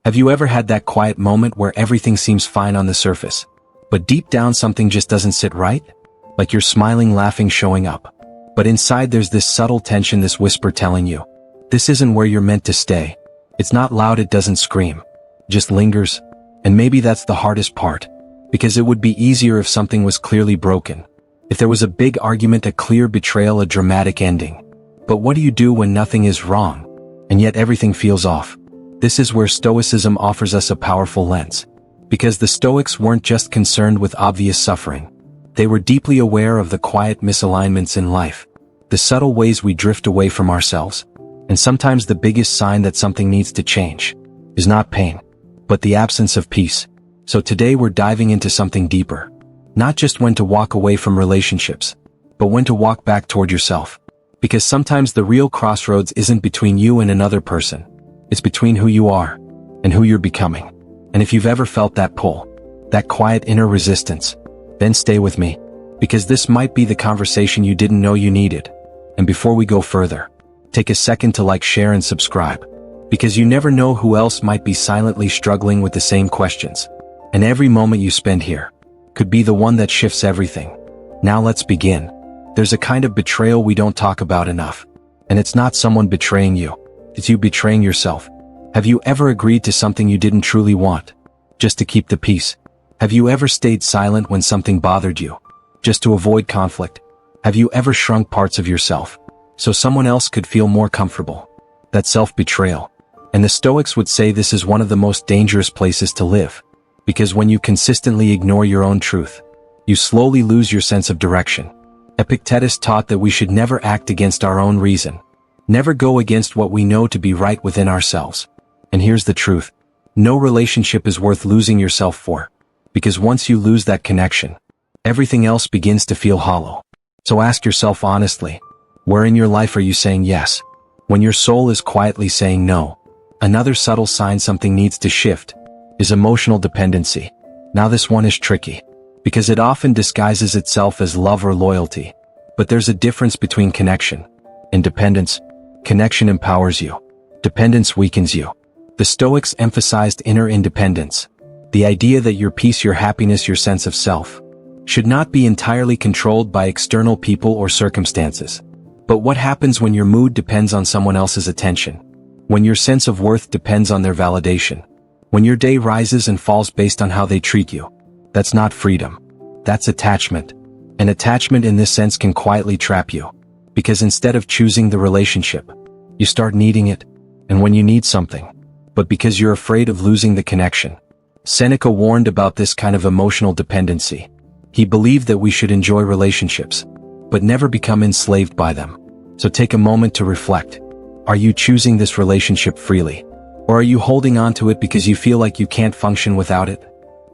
Have you ever had that quiet moment where everything seems fine on the surface, but deep down something just doesn't sit right? Like you're smiling, laughing, showing up, but inside there's this subtle tension, this whisper telling you, this isn't where you're meant to stay. It's not loud, it doesn't scream, just lingers. And maybe that's the hardest part, because it would be easier if something was clearly broken. If there was a big argument, a clear betrayal, a dramatic ending. But what do you do when nothing is wrong, and yet everything feels off? This is where Stoicism offers us a powerful lens. Because the Stoics weren't just concerned with obvious suffering. They were deeply aware of the quiet misalignments in life, the subtle ways we drift away from ourselves. And sometimes the biggest sign that something needs to change is not pain, but the absence of peace. So today we're diving into something deeper. Not just when to walk away from relationships, but when to walk back toward yourself. Because sometimes the real crossroads isn't between you and another person. It's between who you are and who you're becoming. And if you've ever felt that pull, that quiet inner resistance, then stay with me, because this might be the conversation you didn't know you needed. And before we go further, take a second to like, share, and subscribe, because you never know who else might be silently struggling with the same questions. And every moment you spend here could be the one that shifts everything. Now let's begin. There's a kind of betrayal we don't talk about enough. And it's not someone betraying you. It's you betraying yourself. Have you ever agreed to something you didn't truly want, just to keep the peace? Have you ever stayed silent when something bothered you, just to avoid conflict? Have you ever shrunk parts of yourself so someone else could feel more comfortable? That's self-betrayal. And the Stoics would say this is one of the most dangerous places to live. Because when you consistently ignore your own truth, you slowly lose your sense of direction. Epictetus taught that we should never act against our own reason. Never go against what we know to be right within ourselves. And here's the truth. No relationship is worth losing yourself for. Because once you lose that connection, everything else begins to feel hollow. So ask yourself honestly, where in your life are you saying yes, when your soul is quietly saying no? Another subtle sign something needs to shift is emotional dependency. Now this one is tricky, because it often disguises itself as love or loyalty. But there's a difference between connection and dependence. Connection empowers you. Dependence weakens you. The Stoics emphasized inner independence. The idea that your peace, your happiness, your sense of self should not be entirely controlled by external people or circumstances. But what happens when your mood depends on someone else's attention? When your sense of worth depends on their validation? When your day rises and falls based on how they treat you? That's not freedom. That's attachment. And attachment in this sense can quietly trap you. Because instead of choosing the relationship, you start needing it. And when you need something, but because you're afraid of losing the connection. Seneca warned about this kind of emotional dependency. He believed that we should enjoy relationships, but never become enslaved by them. So take a moment to reflect. Are you choosing this relationship freely? Or are you holding on to it because you feel like you can't function without it?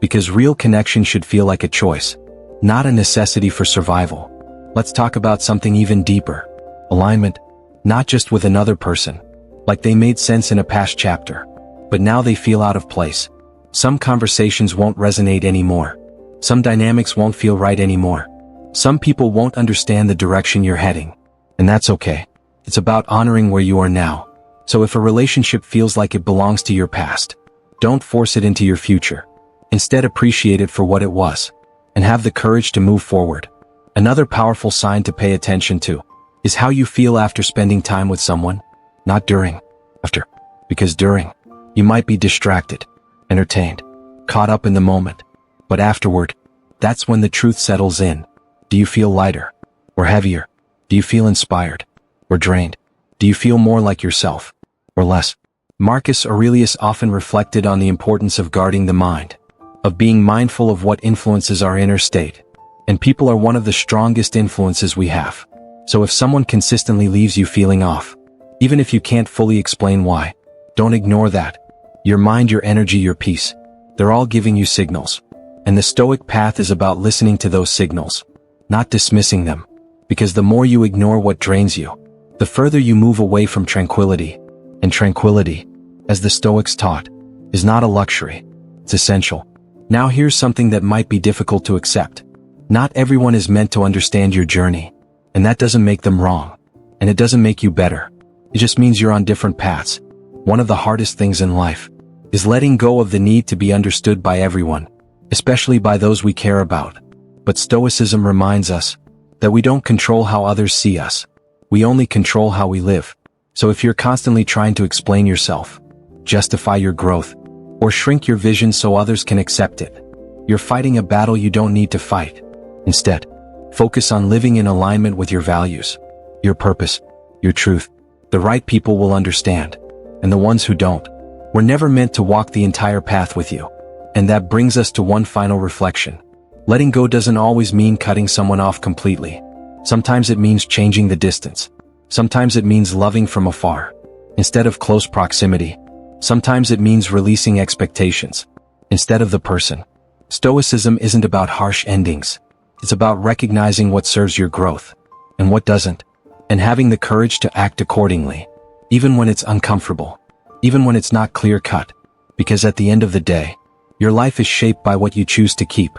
Because real connection should feel like a choice, not a necessity for survival. Let's talk about something even deeper. Alignment. Not just with another person, like they made sense in a past chapter, but now they feel out of place. Some conversations won't resonate anymore. Some dynamics won't feel right anymore. Some people won't understand the direction you're heading. And that's okay. It's about honoring where you are now. So if a relationship feels like it belongs to your past, don't force it into your future. Instead, appreciate it for what it was, and have the courage to move forward. Another powerful sign to pay attention to is how you feel after spending time with someone. Not during, after. Because during, you might be distracted, entertained, caught up in the moment. But afterward, that's when the truth settles in. Do you feel lighter or heavier? Do you feel inspired or drained? Do you feel more like yourself or less? Marcus Aurelius often reflected on the importance of guarding the mind, of being mindful of what influences our inner state. And people are one of the strongest influences we have. So if someone consistently leaves you feeling off, even if you can't fully explain why, don't ignore that. Your mind, your energy, your peace, they're all giving you signals. And the Stoic path is about listening to those signals, not dismissing them. Because the more you ignore what drains you, the further you move away from tranquility. And tranquility, as the Stoics taught, is not a luxury. It's essential. Now here's something that might be difficult to accept. Not everyone is meant to understand your journey. And that doesn't make them wrong. And it doesn't make you better. It just means you're on different paths. One of the hardest things in life is letting go of the need to be understood by everyone, especially by those we care about. But Stoicism reminds us that we don't control how others see us. We only control how we live. So if you're constantly trying to explain yourself, justify your growth, or shrink your vision so others can accept it, you're fighting a battle you don't need to fight. Instead, focus on living in alignment with your values, your purpose, your truth. The right people will understand, and the ones who don't were never meant to walk the entire path with you. And that brings us to one final reflection. Letting go doesn't always mean cutting someone off completely. Sometimes it means changing the distance. Sometimes it means loving from afar, instead of close proximity. Sometimes it means releasing expectations, instead of the person. Stoicism isn't about harsh endings. It's about recognizing what serves your growth, and what doesn't, and having the courage to act accordingly, even when it's uncomfortable, even when it's not clear-cut, because at the end of the day, your life is shaped by what you choose to keep,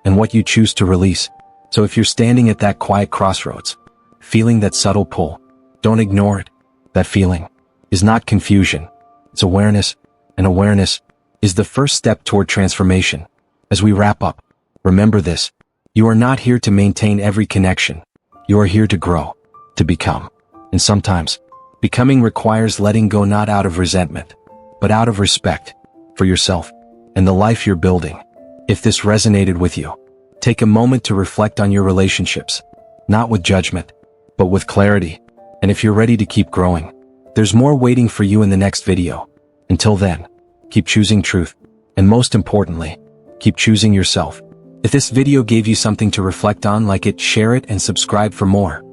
and what you choose to release. So if you're standing at that quiet crossroads, feeling that subtle pull, don't ignore it. That feeling is not confusion, it's awareness, and awareness is the first step toward transformation. As we wrap up, remember this: you are not here to maintain every connection. You are here to grow, to become. And sometimes, becoming requires letting go, not out of resentment, but out of respect for yourself and the life you're building. If this resonated with you, take a moment to reflect on your relationships, not with judgment, but with clarity. And if you're ready to keep growing, there's more waiting for you in the next video. Until then, keep choosing truth, and most importantly, keep choosing yourself. If this video gave you something to reflect on, like it, share it, and subscribe for more.